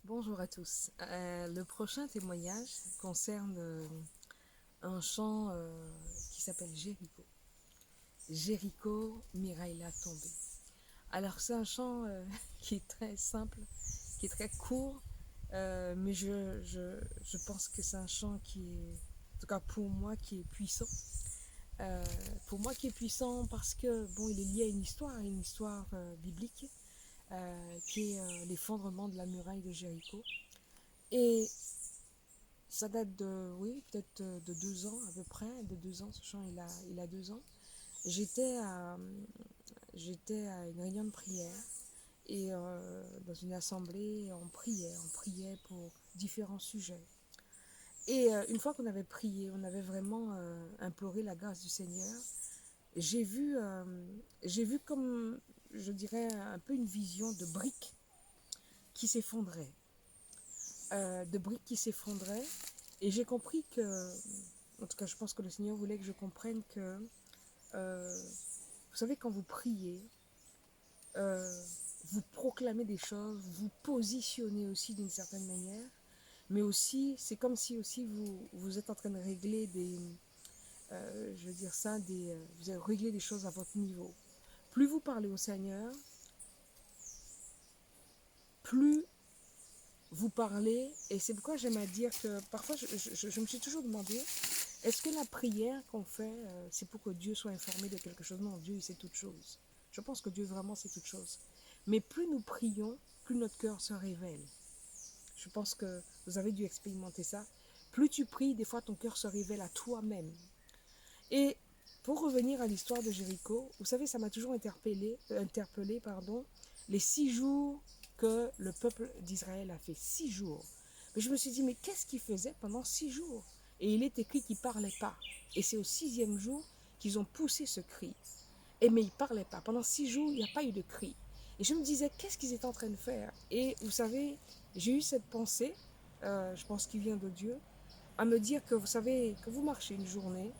Bonjour à tous. Le prochain témoignage concerne un chant qui s'appelle Jéricho. Jéricho, Miraïla tombée. Alors c'est un chant qui est très simple, qui est très court, mais je pense que c'est un chant qui est, en tout cas pour moi, qui est puissant. Pour moi qui est puissant parce que, bon, il est lié à une histoire biblique, qui est l'effondrement de la muraille de Jéricho. Et ça date de, oui, peut-être de 2 ans à peu près, de 2 ans, ce chant il a 2 ans. J'étais à, j'étais à une réunion de prière et dans une assemblée, on priait pour différents sujets. Et une fois qu'on avait prié, on avait vraiment imploré la grâce du Seigneur, j'ai vu, euh, j'ai vu comme, je dirais, un peu une vision de briques qui s'effondraient. De briques qui s'effondraient. Et j'ai compris que, en tout cas, je pense que le Seigneur voulait que je comprenne que, euh, vous savez, quand vous priez, euh, vous proclamez des choses, vous positionnez aussi d'une certaine manière, mais aussi, c'est comme si aussi vous êtes en train de régler je veux dire ça, vous avez réglé des choses à votre niveau. Plus vous parlez au Seigneur, plus vous parlez, et c'est pourquoi j'aime à dire que parfois je me suis toujours demandé, est-ce que la prière qu'on fait, c'est pour que Dieu soit informé de quelque chose? Non, Dieu, il sait toutes choses. Je pense que Dieu vraiment sait toutes choses. Mais plus nous prions, plus notre cœur se révèle. Je pense que vous avez dû expérimenter ça. Plus tu pries, des fois ton cœur se révèle à toi-même. Et pour revenir à l'histoire de Jéricho, vous savez, ça m'a toujours interpellé, pardon, les 6 jours que le peuple d'Israël a fait. 6 jours. Mais je me suis dit, mais qu'est-ce qu'il faisait pendant 6 jours? Et il est écrit qu'ils ne parlaient pas. Et c'est au 6e jour qu'ils ont poussé ce cri. Et mais ils ne parlaient pas. Pendant 6 jours, il n'y a pas eu de cri. Et je me disais, qu'est-ce qu'ils étaient en train de faire? Et vous savez, j'ai eu cette pensée, je pense qu'il vient de Dieu, à me dire que vous savez, que vous marchez une journée,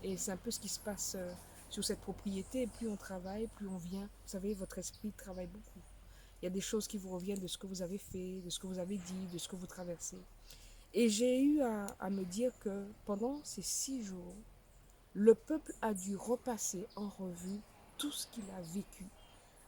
et c'est un peu ce qui se passe sur cette propriété, plus on travaille, plus on vient, vous savez, votre esprit travaille beaucoup. Il y a des choses qui vous reviennent de ce que vous avez fait, de ce que vous avez dit, de ce que vous traversez. Et j'ai eu à me dire que pendant ces 6 jours, le peuple a dû repasser en revue tout ce qu'il a vécu,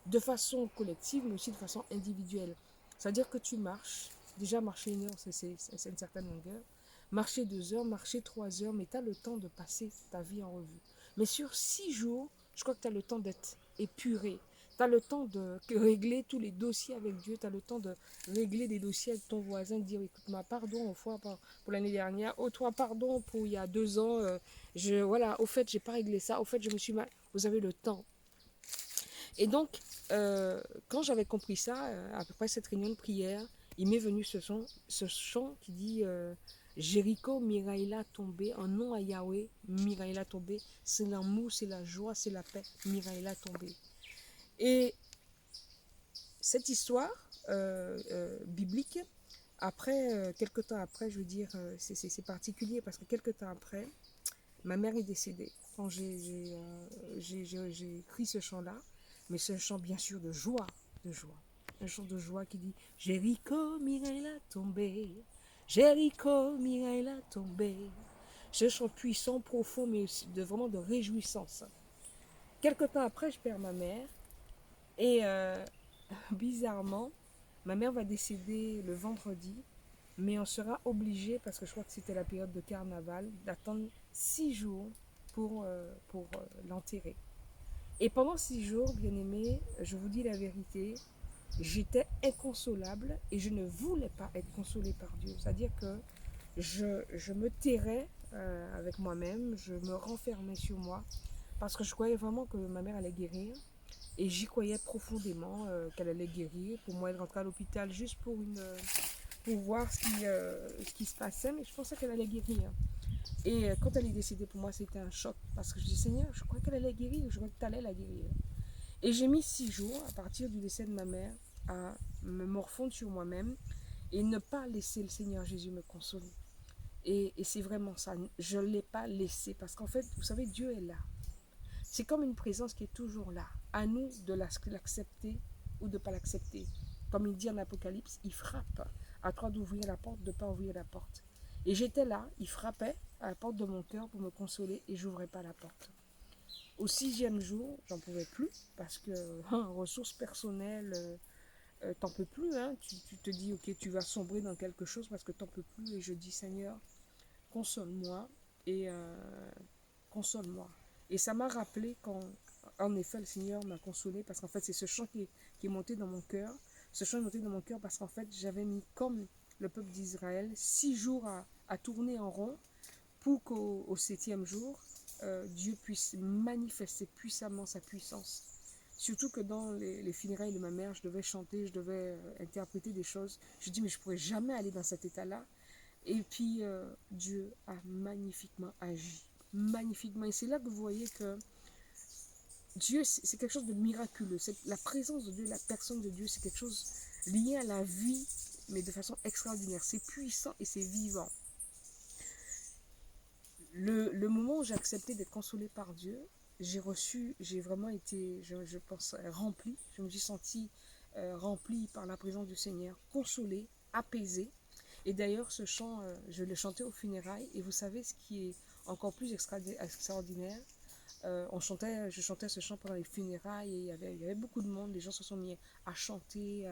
de façon collective, mais aussi de façon individuelle. C'est-à-dire que tu marches, déjà marcher 1 heure, c'est une certaine longueur, marcher 2 heures, marcher 3 heures, mais tu as le temps de passer ta vie en revue. Mais sur 6 jours, je crois que tu as le temps d'être épuré. Tu as le temps de régler tous les dossiers avec Dieu. Tu as le temps de régler des dossiers avec ton voisin, de dire écoute-moi, pardon pour l'année dernière. Oh, toi, pardon pour il y a 2 ans. Voilà, au fait, j'ai pas réglé ça. Au fait, je me suis mal. Vous avez le temps. Et donc, quand j'avais compris ça, à peu près cette réunion de prière, il m'est venu ce chant qui dit Jéricho, Miraïla tombé, un nom à Yahweh, Miraïla tombé, c'est l'amour, c'est la joie, c'est la paix, Miraïla tombé. Et cette histoire biblique, après, quelques temps après, je veux dire, c'est particulier parce que quelques temps après, ma mère est décédée quand j'ai écrit ce chant-là, mais c'est un chant bien sûr de joie, de joie. Un chant de joie qui dit Jéricho, Mireille a tombé, Jéricho, Mireille a tombé. C'est un chant puissant, profond, mais aussi vraiment de réjouissance. Quelque temps après, je perds ma mère et bizarrement, ma mère va décéder le vendredi, mais on sera obligé, parce que je crois que c'était la période de carnaval, d'attendre 6 jours pour l'enterrer. Et pendant 6 jours, bien aimé, je vous dis la vérité, j'étais inconsolable et je ne voulais pas être consolée par Dieu. C'est-à-dire que je me tairais avec moi-même, je me renfermais sur moi, parce que je croyais vraiment que ma mère allait guérir. Et j'y croyais profondément qu'elle allait guérir. Pour moi, elle rentrait à l'hôpital juste pour voir ce qui se passait, mais je pensais qu'elle allait guérir. Et quand elle est décédée, pour moi, c'était un choc. Parce que je dis, Seigneur, je crois qu'elle allait guérir, je crois que tu allais la guérir. Et j'ai mis 6 jours, à partir du décès de ma mère, à me morfondre sur moi-même et ne pas laisser le Seigneur Jésus me consoler. Et c'est vraiment ça, je ne l'ai pas laissé. Parce qu'en fait, vous savez, Dieu est là. C'est comme une présence qui est toujours là. À nous de l'accepter ou de ne pas l'accepter. Comme il dit en Apocalypse, il frappe. À toi d'ouvrir la porte, de ne pas ouvrir la porte. Et j'étais là, il frappait à la porte de mon cœur pour me consoler et j'ouvrais pas la porte. Au 6e jour, j'en pouvais plus parce que ressources personnelles, t'en peux plus. Hein, tu te dis, ok, tu vas sombrer dans quelque chose parce que t'en peux plus. Et je dis, Seigneur, console-moi et console-moi. Et ça m'a rappelé quand, en effet, le Seigneur m'a consolé parce qu'en fait, c'est ce chant qui est monté dans mon cœur. Ce chant est monté dans mon cœur parce qu'en fait, j'avais mis comme le peuple d'Israël 6 jours à tourner en rond pour qu'au 7e jour, Dieu puisse manifester puissamment sa puissance. Surtout que dans les funérailles de ma mère, je devais chanter, je devais interpréter des choses. Je dis, mais je ne pourrais jamais aller dans cet état-là. Et puis, Dieu a magnifiquement agi. Magnifiquement. Et c'est là que vous voyez que Dieu, c'est quelque chose de miraculeux. La présence de Dieu, la personne de Dieu, c'est quelque chose lié à la vie, mais de façon extraordinaire. C'est puissant et c'est vivant. Le moment où j'ai accepté d'être consolée par Dieu, j'ai vraiment été, je pense, remplie. Je me suis sentie remplie par la présence du Seigneur, consolée, apaisée. Et d'ailleurs, ce chant, je le chantais aux funérailles. Et vous savez ce qui est encore plus extraordinaire, je chantais ce chant pendant les funérailles et il y avait beaucoup de monde. Les gens se sont mis à chanter,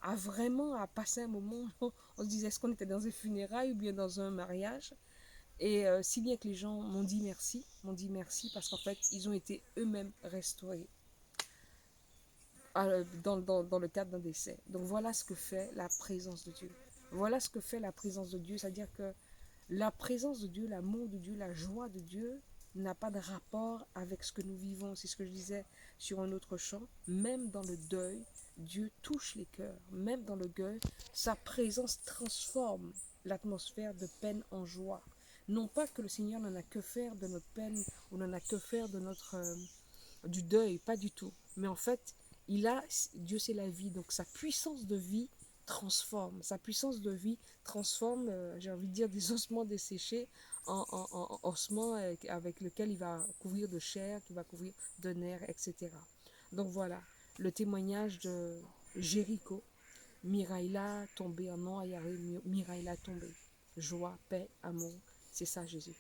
à vraiment à passer un moment. On se disait, est-ce qu'on était dans un funérailles ou bien dans un mariage? Et si bien que les gens m'ont dit merci parce qu'en fait, ils ont été eux-mêmes restaurés dans le cadre d'un décès. Donc voilà ce que fait la présence de Dieu. Voilà ce que fait la présence de Dieu, c'est-à-dire que la présence de Dieu, l'amour de Dieu, la joie de Dieu n'a pas de rapport avec ce que nous vivons. C'est ce que je disais sur un autre chant. Même dans le deuil, Dieu touche les cœurs. Même dans le deuil, sa présence transforme l'atmosphère de peine en joie. Non pas que le Seigneur n'en a que faire de notre peine ou n'en a que faire de du deuil, pas du tout. Mais en fait, Dieu c'est la vie, donc sa puissance de vie transforme. Sa puissance de vie transforme, j'ai envie de dire, des ossements desséchés en ossements avec lesquels il va couvrir de chair, qui va couvrir de nerfs, etc. Donc voilà, le témoignage de Jéricho. Miraïla tombé en nom, Miraïla tombé. Joie, paix, amour, c'est ça Jésus.